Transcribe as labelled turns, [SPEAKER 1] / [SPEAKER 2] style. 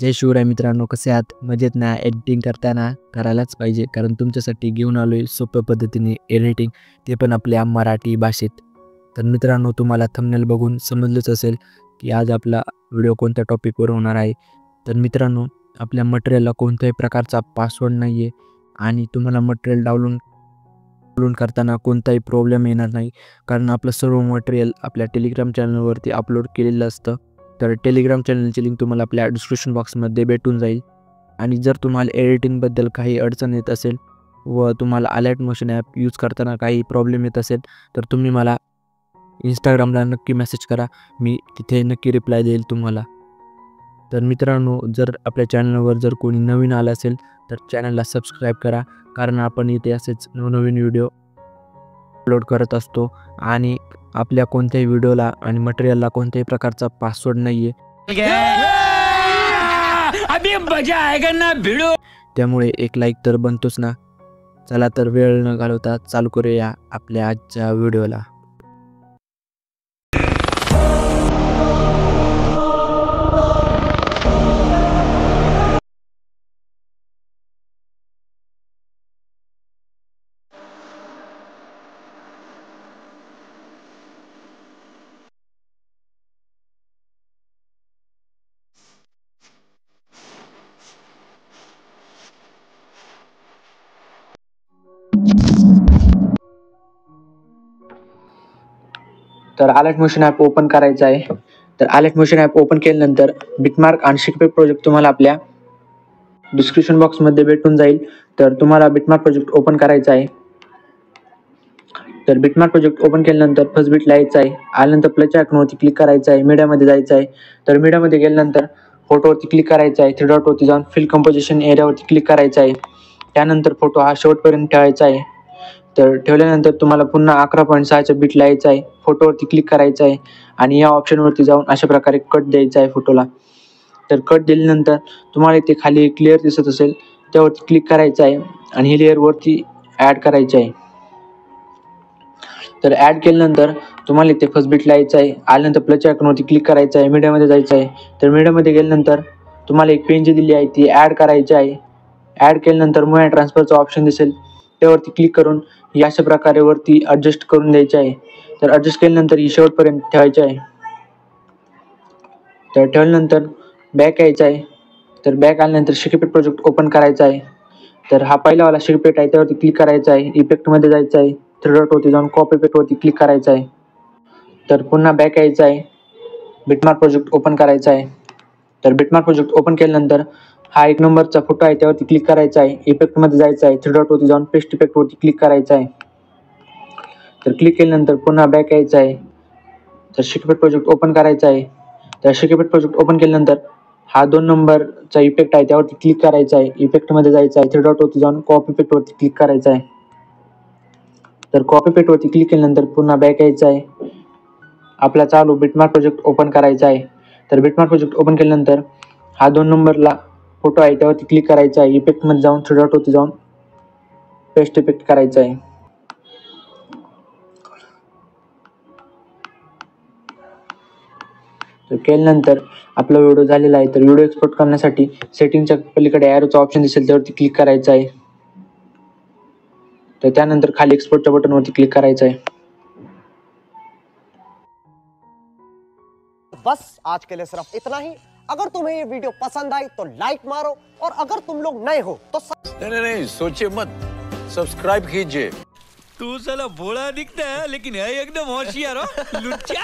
[SPEAKER 1] जय शिवराय मित्रांनो, कसे आहात? मजेत ना? एडिटिंग करताना करायलाच पाहिजे, कारण तुमच्यासाठी घेऊन आलो आहे सोप्या पद्धतीने एडिटिंग, ते पण आपल्या मराठी भाषेत. तर मित्रांनो, तुम्हाला थंबनेल बघून समजलंच असेल की आज आपला व्हिडिओ कोणत्या टॉपिकवर होणार आहे. तर मित्रांनो, आपल्या मटेरियलला कोणत्याही प्रकारचा पासवर्ड नाही आहे आणि तुम्हाला मटेरियल डाउनलोड करताना कोणताही प्रॉब्लेम येणार नाही, कारण आपलं सर्व मटेरियल आपल्या टेलिग्राम चॅनलवरती अपलोड केलेलं असतं. तर टेलिग्राम चॅनलची लिंक तुम्हाला आपल्या डिस्क्रिप्शन बॉक्समध्ये भेटून जाईल. आणि जर तुम्हाला एडिटिंगबद्दल काही अडचण येत असेल व तुम्हाला अलर्ट मोशन ॲप यूज करताना काही प्रॉब्लेम येत असेल, तर तुम्ही मला इंस्टाग्रामला नक्की मेसेज करा, मी तिथे नक्की रिप्लाय देईल तुम्हाला. तर मित्रांनो, जर आपल्या चॅनलवर जर कोणी नवीन आलं असेल तर चॅनलला सबस्क्राईब करा, कारण आपण इथे असेच नवनवीन व्हिडिओ अपलोड करत असतो आणि आपल्या कोणत्याही व्हिडिओला आणि मटेरियलला कोणत्याही प्रकारचा पासवर्ड नाही आहे.
[SPEAKER 2] अभी मजा आएगा ना भिड़ो.
[SPEAKER 1] त्यामुळे एक लाईक तर बनतोच ना. चला तर वेळ न घालवता चालू करूया आपल्या आजच्या व्हिडिओला. तर अलर्ट मोशन ॲप ओपन करायचं आहे. तर अलर्ट मोशन ॲप ओपन केल्यानंतर बिटमार्क आणि शिकपे प्रोजेक्ट तुम्हाला आपल्या डिस्क्रिप्शन बॉक्समध्ये भेटून जाईल. तर तुम्हाला बिटमार्क प्रोजेक्ट ओपन करायचा आहे. तर बिटमार्क प्रोजेक्ट ओपन केल्यानंतर फर्स्ट बिटला यायचं आहे. आल्यानंतर प्लसच्या आयकॉनवरती क्लिक करायचं आहे. मीडियामध्ये जायचं आहे. तर मीडियामध्ये गेल्यानंतर फोटोवरती क्लिक करायचं आहे. थ्री डॉटवरती जाऊन फिल कंपोजिशन एरियावरती क्लिक करायचं आहे. त्यानंतर फोटो हा शेवटपर्यंत ठेवायचा आहे. तर ठेवल्यानंतर तुम्हाला पुन्हा 11.6च्या बिटला यायचं आहे. फोटोवरती क्लिक करायचं आहे आणि या ऑप्शनवरती जाऊन अशा प्रकारे कट द्यायचा आहे फोटोला. तर कट दिल्यानंतर तुम्हाला इथे खाली क्लिअर दिसत असेल त्यावरती क्लिक करायचं आहे आणि ही लेअरवरती ॲड करायची आहे. तर ॲड केल्यानंतर तुम्हाला इथे फर्स्ट बिटला यायचं आहे. आल्यानंतर प्लसच्या आयकॉनवरती क्लिक करायचं आहे. मीडियामध्ये जायचं आहे. तर मीडियामध्ये गेल्यानंतर तुम्हाला एक पेन जी दिली आहे ती ॲड करायची आहे. ॲड केल्यानंतर मूव्ह अँड ट्रान्सफरचं ऑप्शन दिसेल त्यावरती क्लिक करून ही अशा प्रकारे वरती ॲडजस्ट करून द्यायची आहे. तर ॲडजस्ट केल्यानंतर ही शेवटपर्यंत ठेवायची आहे. तर ठेवल्यानंतर बॅक यायचं आहे. तर बॅक आल्यानंतर शिकपेट प्रोजेक्ट ओपन करायचा आहे. तर हा पहिलावाला शिकपेट आहे त्यावरती क्लिक करायचा आहे. इफेक्टमध्ये जायचं आहे. थ्री डॉटवरती जाऊन कॉपी इफेक्टवरती क्लिक करायचं आहे. तर पुन्हा बॅक यायचं आहे. बिटमार्क प्रोजेक्ट ओपन करायचा आहे. तर बिटमार्क प्रोजेक्ट ओपन केल्यानंतर हा 1 नंबरचा फोटो आहे त्यावरती क्लिक करायचा आहे. इफेक्टमध्ये जायचं आहे. थ्री डॉटवरती जाऊन पेस्ट इफेक्टवरती क्लिक करायचं आहे. तर क्लिक केल्यानंतर पुन्हा बॅक यायचं आहे. तर शिकपेट प्रोजेक्ट ओपन करायचा आहे. तर शिकपेट प्रोजेक्ट ओपन केल्यानंतर हा 2 नंबरचा इफेक्ट आहे त्यावरती क्लिक करायचा आहे. इफेक्टमध्ये जायचं आहे. थ्री डॉटवरती जाऊन कॉपी इफेक्टवरती क्लिक करायचं आहे. तर कॉपी इफेक्टवरती क्लिक केल्यानंतर पुन्हा बॅक यायचं आहे. आपला चालू बिटमार्क प्रोजेक्ट ओपन करायचा आहे. तर बिटमार्क प्रोजेक्ट ओपन केल्यानंतर हा 2 नंबरला फोटो आहे त्यावरती क्लिक करायचा आहे. इफेक्टमध्ये जाऊन थ्री डॉटवरती जाऊन पेस्ट इफेक्ट करायचा आहे. तर केल्यानंतर आपला व्हिडिओ झालेला आहे. तर व्हिडिओ एक्सपोर्ट करण्यासाठी सेटिंगच्या पलीकडे ॲरोचा ऑप्शन दिसेल त्यावरती क्लिक करायचं आहे. तर त्यानंतर खाली एक्सपोर्टच्या बटनवरती क्लिक करायचं आहे.
[SPEAKER 3] बस आज के लिए सिर्फ इतना ही. अगर तुम्हें ये वीडियो पसंद आई तो लाइक मारो और अगर तुम लोग नए हो तो
[SPEAKER 2] नहीं सोचिए मत, सब्सक्राइब कीजिए. तू साला भोला दिखता है लेकिन है एकदम होशियार हो लुच्चा.